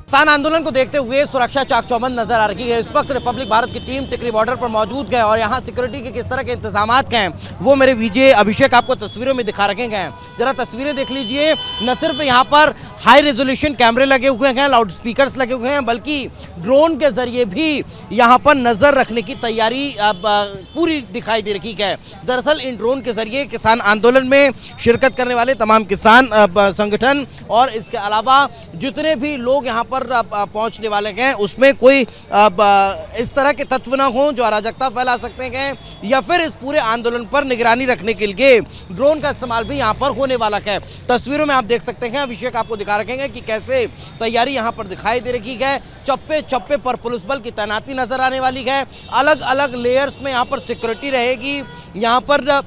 किसान आंदोलन को देखते हुए सुरक्षा चाक चौबंद नजर आ रही है। इस वक्त रिपब्लिक भारत की टीम टिकरी बॉर्डर पर मौजूद है और यहाँ सिक्योरिटी के किस तरह के इंतजामात हैं वो मेरे वीजे अभिषेक आपको तस्वीरों में दिखा रखे गए हैं। जरा तस्वीरें देख लीजिए। न सिर्फ यहाँ पर हाई रेजोल्यूशन कैमरे लगे हुए हैं, लाउड स्पीकर्स लगे हुए हैं, बल्कि ड्रोन के जरिए भी यहाँ पर नजर रखने की तैयारी पूरी दिखाई दे रही है। दरअसल इन ड्रोन के जरिए किसान आंदोलन में शिरकत करने वाले तमाम किसान संगठन और इसके अलावा जितने भी लोग यहाँ पर पहुंचने वाले हैं उसमें कोई इस तरह के तत्व ना हो जो अराजकता फैला सकते हैं, या फिर इस पूरे आंदोलन पर निगरानी रखने के लिए ड्रोन का इस्तेमाल भी यहाँ पर होने वाला है। तस्वीरों में आप देख सकते हैं, अभिषेक आपको दिखा रखेंगे कि कैसे तैयारी यहाँ पर दिखाई दे रही है। चप्पे चप्पे पर पुलिस बल की तैनाती नजर आने वाली है। अलग अलग लेयर्स में यहाँ पर सिक्योरिटी रहेगी। यहाँ पर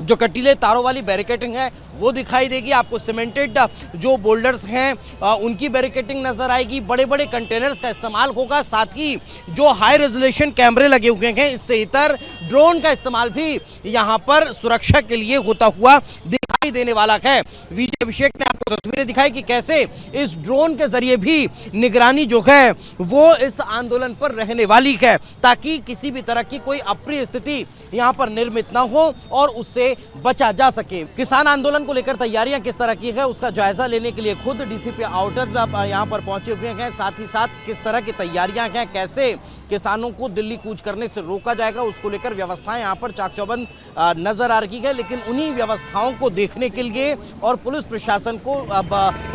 जो कटीले तारों वाली बैरिकेडिंग है वो दिखाई देगी। आपको सीमेंटेड जो बोल्डर्स हैं उनकी बैरिकेडिंग नजर आएगी। बड़े बड़े कंटेनर्स का इस्तेमाल होगा। साथ ही जो हाई रेजोल्यूशन कैमरे लगे हुए हैं, इससे इतर ड्रोन का इस्तेमाल भी यहाँ पर सुरक्षा के लिए होता हुआ दिखाई देने वाला है। वीजे अभिषेक ने आपको तस्वीरें दिखाई कि कैसे इस ड्रोन के जरिए भी निगरानी जो है वो इस आंदोलन पर रहने वाली है, ताकि किसी भी तरह की कोई अप्रिय स्थिति यहाँ पर निर्मित ना हो और उससे बचा जा सके। किसान आंदोलन को लेकर तैयारियां किस तरह की है उसका जायजा लेने के लिए खुद डीसीपी आउटर यहाँ पर पहुंचे हुए हैं। साथ ही साथ किस तरह की तैयारियां हैं, कैसे किसानों को दिल्ली कूच करने से रोका जाएगा, उसको लेकर व्यवस्थाएं यहाँ पर चाक चौबंद नजर आ रही है। लेकिन उन्हीं व्यवस्थाओं को देखने के लिए और पुलिस प्रशासन को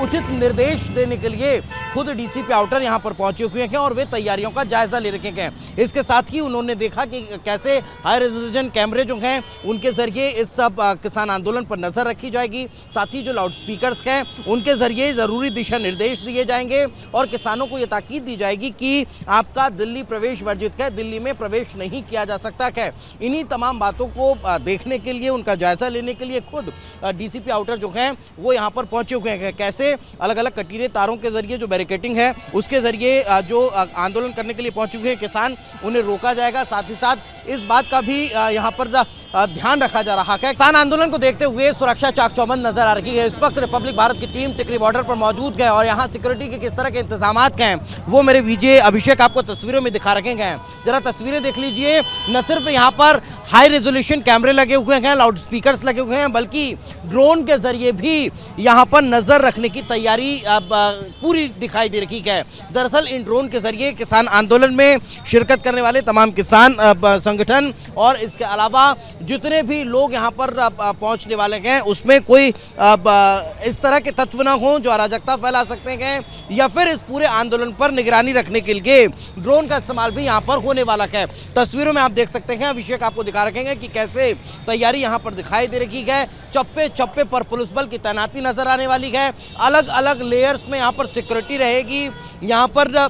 उचित निर्देश देने के लिए खुद डीसीपी आउटर यहाँ पर पहुंचे हुए हैं और वे तैयारियों का जायजा ले रखे हैं। इसके साथ ही उन्होंने देखा कि कैसे हाई रेजोल्यूशन कैमरे जो हैं उनके जरिए इस सब किसान आंदोलन पर नजर रखी जाएगी। साथ ही जो लाउड स्पीकर्स हैं उनके जरिए जरूरी दिशा निर्देश दिए जाएंगे और किसानों को यह ताकीद दी जाएगी कि आपका दिल्ली प्रवेश वर्जित है, दिल्ली में प्रवेश नहीं किया जा सकता है। इन्हीं तमाम बातों को देखने के लिए, उनका जायजा लेने के लिए खुद डीसीपी आउटर जो हैं वो यहाँ पर पहुंचे हुए हैं। कैसे अलग अलग कटीले तारों के जरिए जो बैरिकेडिंग है उसके जरिए जो आंदोलन करने के लिए पहुंचे हुए हैं किसान, उन्हें रोका जाएगा। साथ ही साथ इस बात का भी यहाँ पर ध्यान रखा जा रहा है। किसान आंदोलन को देखते हुए सुरक्षा चाक चौबंद नजर आ रही है। इस वक्त रिपब्लिक भारत की टीम टिकरी बॉर्डर पर मौजूद है और यहाँ सिक्योरिटी के किस तरह के इंतजामात हैं वो मेरे वीजे अभिषेक आपको तस्वीरों में दिखा रखे हैं। जरा तस्वीरें देख लीजिए। न सिर्फ यहाँ पर हाई रेजोल्यूशन कैमरे लगे हुए हैं, लाउड स्पीकर्स लगे हुए हैं, बल्कि ड्रोन के जरिए भी यहाँ पर नजर रखने की तैयारी पूरी दिखाई दे रही है। दरअसल इन ड्रोन के जरिए किसान आंदोलन में शिरकत करने वाले तमाम किसान संगठन और इसके अलावा जितने भी लोग यहाँ पर पहुँचने वाले हैं उसमें कोई इस तरह के तत्व ना हो जो अराजकता फैला सकते हैं, या फिर इस पूरे आंदोलन पर निगरानी रखने के लिए ड्रोन का इस्तेमाल भी यहाँ पर होने वाला है। तस्वीरों में आप देख सकते हैं, अभिषेक आपको दिखा रखेंगे कि कैसे तैयारी यहाँ पर दिखाई दे रही है। चप्पे चप्पे पर पुलिस बल की तैनाती नजर आने वाली है। अलग अलग लेयर्स में यहाँ पर सिक्योरिटी रहेगी। यहाँ पर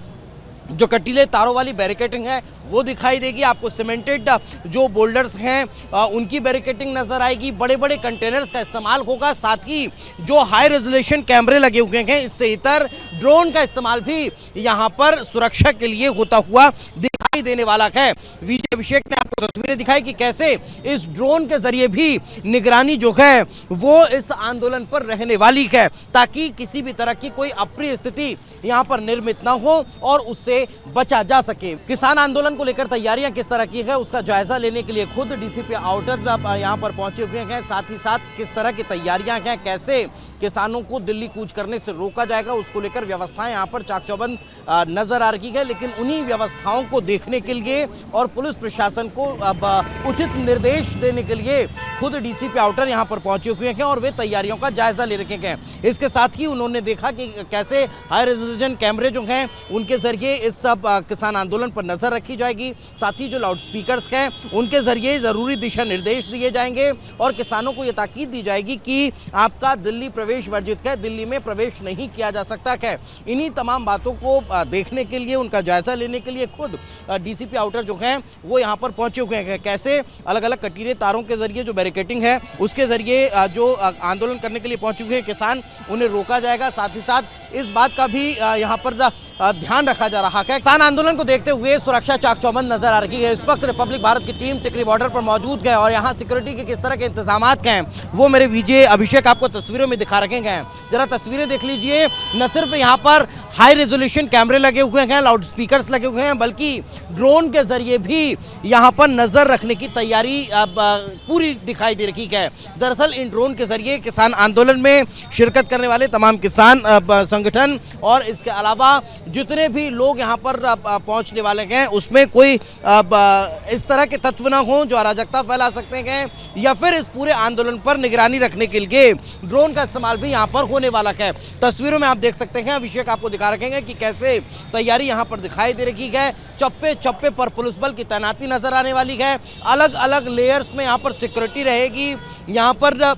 जो कटीले तारों वाली बैरिकेडिंग है वो दिखाई देगी। आपको सीमेंटेड जो बोल्डर्स हैं उनकी बैरिकेडिंग नजर आएगी। बड़े बड़े कंटेनर्स का इस्तेमाल होगा। साथ ही जो हाई रेजोल्यूशन कैमरे लगे हुए हैं, इससे इतर ड्रोन का इस्तेमाल भी यहाँ पर सुरक्षा के लिए होता हुआ दिखाई देने वाला है। वीजे अभिषेक ने आपको तस्वीरें दिखाई कि कैसे इस ड्रोन के जरिए भी निगरानी जो है वो इस आंदोलन पर रहने वाली है, ताकि किसी भी तरह की कोई अप्रिय स्थिति यहाँ पर निर्मित ना हो और उससे बचा जा सके। किसान आंदोलन को लेकर तैयारियां किस तरह की है उसका जायजा लेने के लिए खुद डीसीपी आउटर यहाँ पर पहुंचे हुए हैं। साथ ही साथ किस तरह की तैयारियां हैं, कैसे किसानों को दिल्ली कूच करने से रोका जाएगा, उसको लेकर व्यवस्थाएं यहाँ पर चाक चौबंद नजर आ रही है। लेकिन उन्हीं व्यवस्थाओं को देखने के लिए और पुलिस प्रशासन को उचित निर्देश देने के लिए खुद डीसीपी आउटर यहाँ पर पहुंचे हुए हैं और वे तैयारियों का जायजा ले रखे हैं। इसके साथ ही उन्होंने देखा कि कैसे हाई रेजोल्यूशन कैमरे जो हैं उनके जरिए इस सब किसान आंदोलन पर नजर रखी जाएगी। साथ ही जो लाउड स्पीकर्स हैं उनके जरिए जरूरी दिशा निर्देश दिए जाएंगे और किसानों को यह ताकीद दी जाएगी कि आपका दिल्ली प्रवेश वर्जित है, दिल्ली में प्रवेश नहीं किया जा सकता है। इन्हीं तमाम बातों को देखने के लिए, उनका जायजा लेने के लिए खुद डीसीपी आउटर जो हैं वो यहाँ पर पहुंचे हुए हैं। कैसे अलग अलग कटीले तारों के जरिए जो बैरिकेडिंग है उसके जरिए जो आंदोलन करने के लिए पहुंचे हुए हैं किसान, उन्हें रोका जाएगा। साथ ही साथ इस बात का भी यहाँ पर ध्यान रखा जा रहा है। किसान आंदोलन को देखते हुए सुरक्षा चाक चौबंद नजर आ रही है। इस वक्त रिपब्लिक भारत की टीम टिकरी बॉर्डर पर मौजूद है और यहाँ सिक्योरिटी के किस तरह के इंतजाम हैं वो मेरे विजय अभिषेक आपको तस्वीरों में दिखा रखे गए। जरा तस्वीरें देख लीजिए। न सिर्फ यहाँ पर हाई रेजोल्यूशन कैमरे लगे हुए हैं, लाउड स्पीकर्स लगे हुए हैं, बल्कि ड्रोन के जरिए भी यहाँ पर नजर रखने की तैयारी पूरी दिखाई दे रही है। दरअसल इन ड्रोन के जरिए किसान आंदोलन में शिरकत करने वाले तमाम किसान संगठन और इसके अलावा जितने भी लोग यहाँ पर पहुँचने वाले हैं उसमें कोई इस तरह के तत्व ना हो जो अराजकता फैला सकते हैं या फिर इस पूरे आंदोलन पर निगरानी रखने के लिए ड्रोन का इस्तेमाल भी यहाँ पर होने वाला है। तस्वीरों में आप देख सकते हैं, अभिषेक आपको दिखा रखेंगे कि कैसे तैयारी यहाँ पर दिखाई दे रही है। चप्पे चप्पे पर पुलिस बल की तैनाती नजर आने वाली है। अलग अलग लेयर्स में यहाँ पर सिक्योरिटी रहेगी। यहाँ पर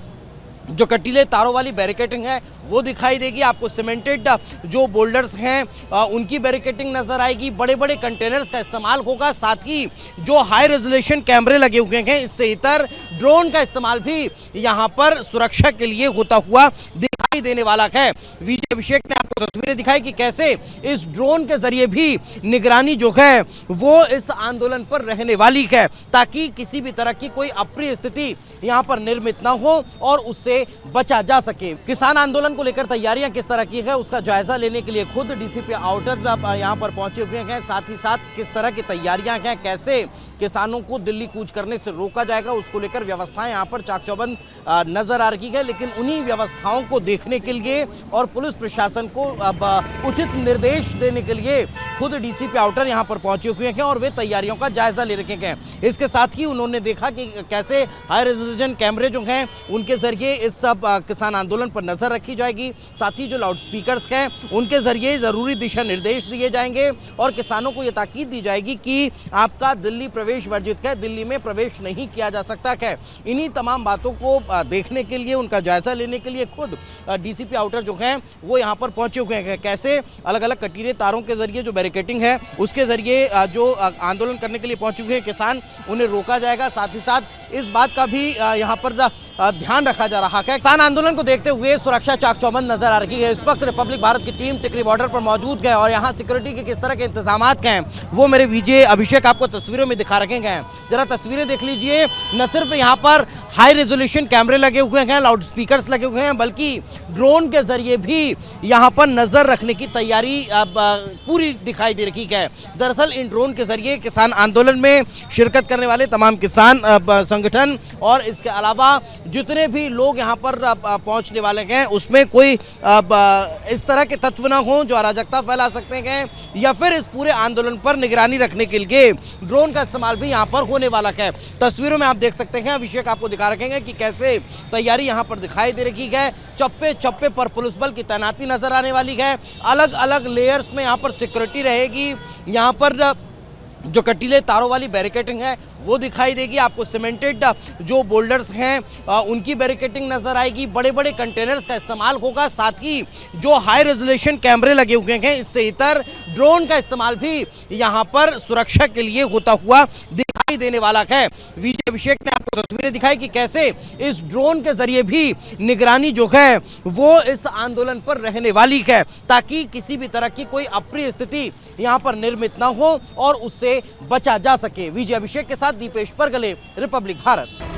जो कटीले तारों वाली बैरिकेडिंग है वो दिखाई देगी। आपको सीमेंटेड जो बोल्डर्स हैं उनकी बैरिकेडिंग नजर आएगी। बड़े बड़े कंटेनर्स का इस्तेमाल होगा। साथ ही जो हाई रेजोल्यूशन कैमरे लगे हुए हैं, इससे इतर ड्रोन का इस्तेमाल भी यहाँ पर सुरक्षा के लिए होता हुआ दिखाई देने वाला है। विजय अभिषेक ने आपको तस्वीरें दिखाई कि कैसे इस ड्रोन के जरिए भी निगरानी जो है वो इस आंदोलन पर रहने वाली है, ताकि किसी भी तरह की कोई अप्रिय स्थिति यहाँ पर निर्मित ना हो और उससे बचा जा सके। किसान आंदोलन को लेकर तैयारियां किस तरह की है उसका जायजा लेने के लिए खुद डीसीपी आउटर यहाँ पर पहुंचे हुए हैं। साथ ही साथ किस तरह की तैयारियां हैं, कैसे किसानों को दिल्ली कूच करने से रोका जाएगा, उसको लेकर व्यवस्थाएं यहाँ पर चाक चौबंद नजर आ रही है। लेकिन उन्हीं व्यवस्थाओं को देखने के लिए और पुलिस प्रशासन को उचित निर्देश देने के लिए खुद डीसीपी आउटर यहाँ पर पहुंचे हुए हैं और वे तैयारियों का जायजा ले रखे हैं। इसके साथ ही उन्होंने देखा कि कैसे हाई रेजोल्यूशन कैमरे जो हैं उनके जरिए इस सब किसान आंदोलन पर नजर रखी जाएगी। साथ ही जो लाउड स्पीकर्स हैं उनके जरिए जरूरी दिशा निर्देश दिए जाएंगे और किसानों को यह ताकीद दी जाएगी कि आपका दिल्ली प्रवेश वर्जित है, दिल्ली में प्रवेश नहीं किया जा सकता है। इन्हीं तमाम बातों को देखने के लिए, उनका जायजा लेने के लिए खुद डीसीपी आउटर जो हैं वो यहाँ पर पहुंचे हुए हैं। कैसे अलग अलग कटीले तारों के जरिए जो बैरिकेडिंग है उसके जरिए जो आंदोलन करने के लिए पहुंचे हुए हैं किसान, उन्हें रोका जाएगा। साथ ही साथ इस बात का भी यहाँ पर ध्यान रखा जा रहा है। किसान आंदोलन को देखते हुए सुरक्षा चाक चौबंद नजर आ रही है। इस वक्त रिपब्लिक भारत की टीम टिकरी बॉर्डर पर मौजूद है और यहाँ सिक्योरिटी के किस तरह के इंतजाम हैं वो मेरे विजय अभिषेक आपको तस्वीरों में दिखा रखे गए। जरा तस्वीरें देख लीजिए। न सिर्फ यहाँ पर हाई रेजोल्यूशन कैमरे लगे हुए हैं, लाउड स्पीकर्स लगे हुए हैं, बल्कि ड्रोन के जरिए भी यहाँ पर नजर रखने की तैयारी पूरी दिखाई दे रही है। दरअसल इन ड्रोन के जरिए किसान आंदोलन में शिरकत करने वाले तमाम किसान संगठन और इसके अलावा जितने भी लोग यहाँ पर पहुँचने वाले हैं उसमें कोई इस तरह के तत्व ना हो जो अराजकता फैला सकते हैं या फिर इस पूरे आंदोलन पर निगरानी रखने के लिए ड्रोन का इस्तेमाल भी यहाँ पर होने वाला है। तस्वीरों में आप देख सकते हैं, अभिषेक आपको दिखा रखेंगे कि कैसे तैयारी यहाँ पर दिखाई दे रही है। चप्पे चप्पे पर पुलिस बल की तैनाती नजर आने वाली है। अलग अलग लेयर्स में यहाँ पर सिक्योरिटी रहेगी। यहाँ पर जो कटीले तारों वाली बैरिकेडिंग है वो दिखाई देगी। आपको सीमेंटेड जो बोल्डर्स हैं उनकी बैरिकेडिंग नजर आएगी। बड़े बड़े कंटेनर्स का इस्तेमाल होगा। साथ ही जो हाई रेजोल्यूशन कैमरे लगे हुए हैं, इससे इतर ड्रोन का इस्तेमाल भी यहाँ पर सुरक्षा के लिए होता हुआ दिखाई देने वाला है। विजय अभिषेक ने आपको तस्वीरें दिखाई कि कैसे इस ड्रोन के जरिए भी निगरानी जो है वो इस आंदोलन पर रहने वाली है, ताकि किसी भी तरह की कोई अप्रिय स्थिति यहाँ पर निर्मित ना हो और उससे बचा जा सके। विजय अभिषेक के साथ दीपेश परगले, रिपब्लिक भारत।